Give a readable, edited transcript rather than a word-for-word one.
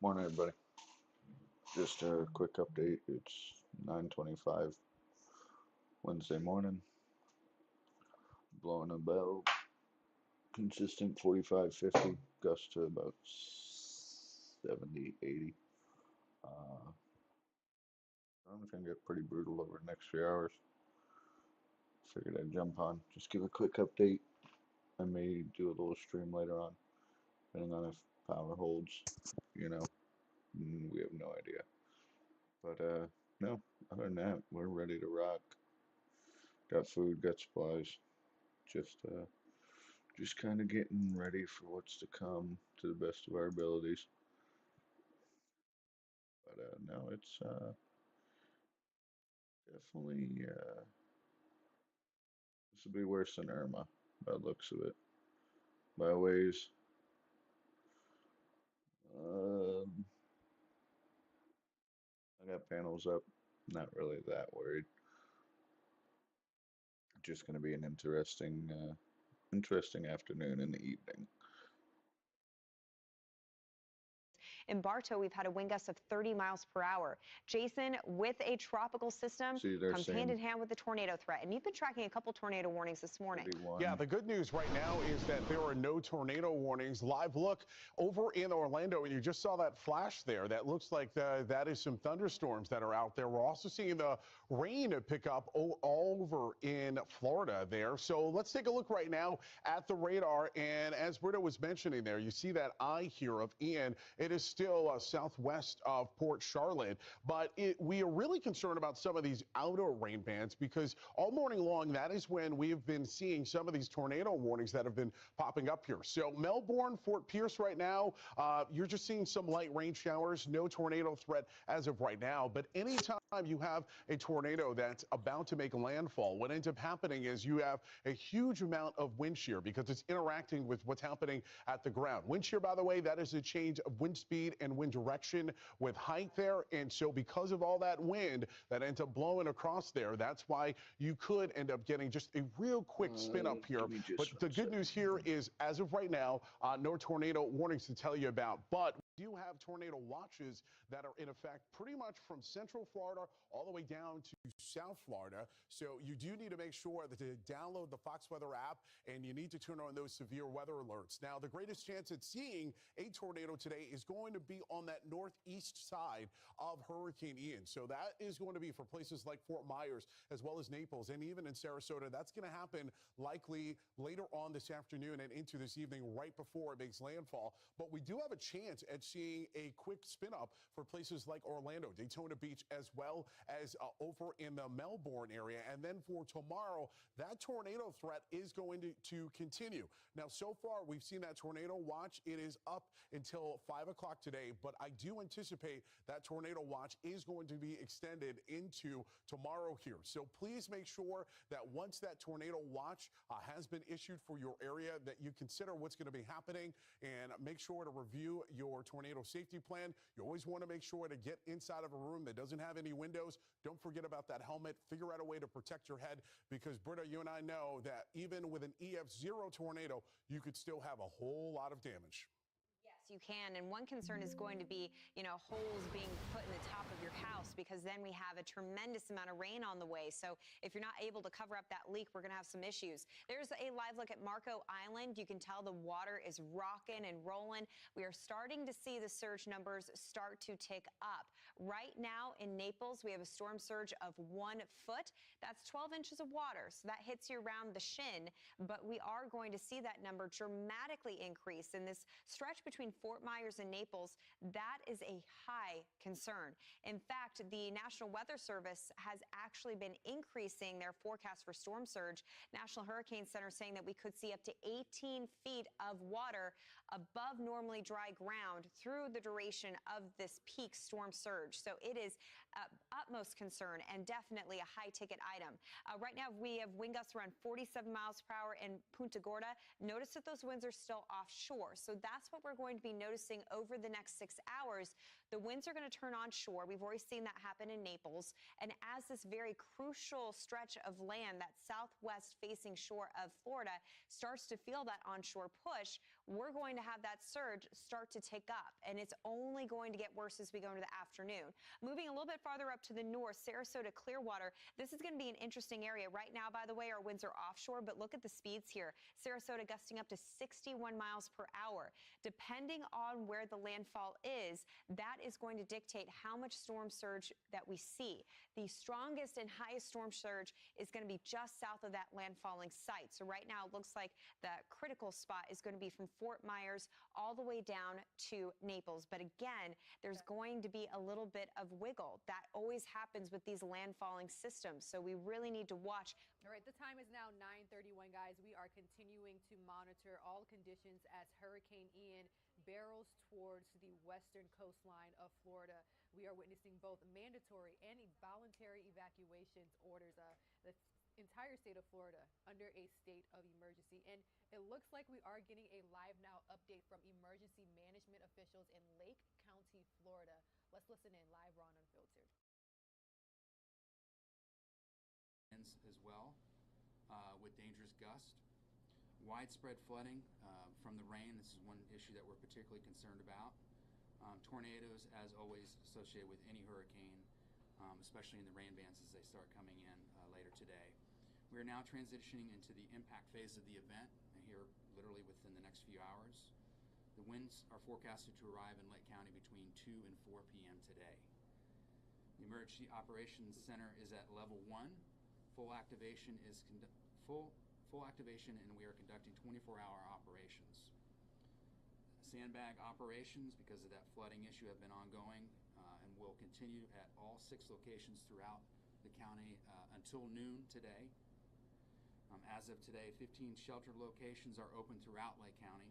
Morning, everybody. Just a quick update. It's 9:25 Wednesday morning. Blowing a bell. Consistent 45, 50. Gust to about 70, 80. I'm gonna get pretty brutal over the next few hours. Figured I'd jump on. Just give a quick update. I may do a little stream later on, depending on if power holds. You know, we have no idea. But no. Other than that, we're ready to rock. Got food, got supplies. Just uh, just kind of getting ready for what's to come to the best of our abilities. But no, it's definitely this will be worse than Irma by the looks of it. By ways, um, I got panels up. Not really that worried. Just going to be an interesting afternoon and evening. In Bartow, we've had a wind gust of 30 miles per hour. Jason, with a tropical system, See, they're comes hand in hand with the tornado threat. And you've been tracking a couple tornado warnings this morning. 31. Yeah, the good news right now is that there are no tornado warnings. Live look over in Orlando, and you just saw that flash there. That looks like that is some thunderstorms that are out there. We're also seeing the rain pick up all over in Florida there. So let's take a look right now at the radar. And as Britta was mentioning there, you see that eye here of Ian. It is still southwest of Port Charlotte, but we are really concerned about some of these outer rain bands because all morning long, that is when we've been seeing some of these tornado warnings that have been popping up here. So Melbourne, Fort Pierce right now, you're just seeing some light rain showers, no tornado threat as of right now. But anytime you have a tornado that's about to make landfall, what ends up happening is you have a huge amount of wind shear because it's interacting with what's happening at the ground. Wind shear, by the way, that is a change of wind speed and wind direction with height there. And so because of all that wind that ends up blowing across there, that's why you could end up getting just a real quick spin up here. But the good news here is, as of right now, no tornado warnings to tell you about. But we do have tornado watches that are in effect pretty much from Central Florida all the way down to South Florida. So you do need to make sure that to download the Fox Weather app, and you need to turn on those severe weather alerts. Now, the greatest chance at seeing a tornado today is going to be on that northeast side of Hurricane Ian. So that is going to be for places like Fort Myers as well as Naples and even in Sarasota. That's going to happen likely later on this afternoon and into this evening right before it makes landfall. But we do have a chance at seeing a quick spin up for places like Orlando, Daytona Beach, as well as over in the Melbourne area. And then for tomorrow, that tornado threat is going to continue. Now, so far, we've seen that tornado watch. It is up until 5 o'clock today, but I do anticipate that tornado watch is going to be extended into tomorrow here. So please make sure that once that tornado watch has been issued for your area, that you consider what's going to be happening and make sure to review your tornado safety plan. You always want to make sure to get inside of a room that doesn't have any windows. Don't forget about that helmet. Figure out a way to protect your head because, Britta, you and I know that even with an EF0 tornado, you could still have a whole lot of damage. Yes, you can. And one concern is going to be, holes being put in the top of your house because then we have a tremendous amount of rain on the way. So if you're not able to cover up that leak, we're going to have some issues. There's a live look at Marco Island. You can tell the water is rocking and rolling. We are starting to see the surge numbers start to tick up. Right now in Naples, we have a storm surge of 1 foot. That's 12 inches of water. So that hits you around the shin. But we are going to see that number dramatically increase in this stretch between Fort Myers and Naples. That is a high concern. In fact, the National Weather Service has actually been increasing their forecast for storm surge. National Hurricane Center saying that we could see up to 18 feet of water above normally dry ground through the duration of this peak storm surge. So it is utmost concern and definitely a high ticket item. Right now we have wind gusts around 47 miles per hour in Punta Gorda. Notice that those winds are still offshore. So that's what we're going to be be noticing over the next 6 hours, the winds are going to turn onshore. We've already seen that happen in Naples. And as this very crucial stretch of land, that southwest facing shore of Florida, starts to feel that onshore push, we're going to have that surge start to take up. And it's only going to get worse as we go into the afternoon. Moving a little bit farther up to the north, Sarasota, Clearwater, this is going to be an interesting area. Right now, by the way, our winds are offshore, but look at the speeds here. Sarasota gusting up to 61 miles per hour. Depending on where the landfall is, that is going to dictate how much storm surge that we see. The strongest and highest storm surge is going to be just south of that landfalling site. So right now, it looks like the critical spot is going to be from Fort Myers all the way down to Naples. But again, there's going to be a little bit of wiggle. That always happens with these landfalling systems. So we really need to watch. All right, the time is now 9:31, guys. We are continuing to monitor all conditions as Hurricane Ian barrels towards the western coastline of Florida. We are witnessing both mandatory and voluntary evacuations orders. The entire state of Florida under a state of emergency. And it looks like we are getting a live now update from emergency management officials in Lake County, Florida. Let's listen in live, Ron Unfiltered. As well, with dangerous gusts. Widespread flooding from the rain. This is one issue that we're particularly concerned about. Tornadoes, as always, associated with any hurricane, especially in the rain bands as they start coming in later today. We are now transitioning into the impact phase of the event here literally within the next few hours. The winds are forecasted to arrive in Lake County between 2 and 4 p.m. today. The Emergency Operations Center is at level 1. Full activation is full activation, and we are conducting 24-hour operations. Sandbag operations, because of that flooding issue, have been ongoing and will continue at all 6 locations throughout the county until noon today. As of today, 15 shelter locations are open throughout Lake County.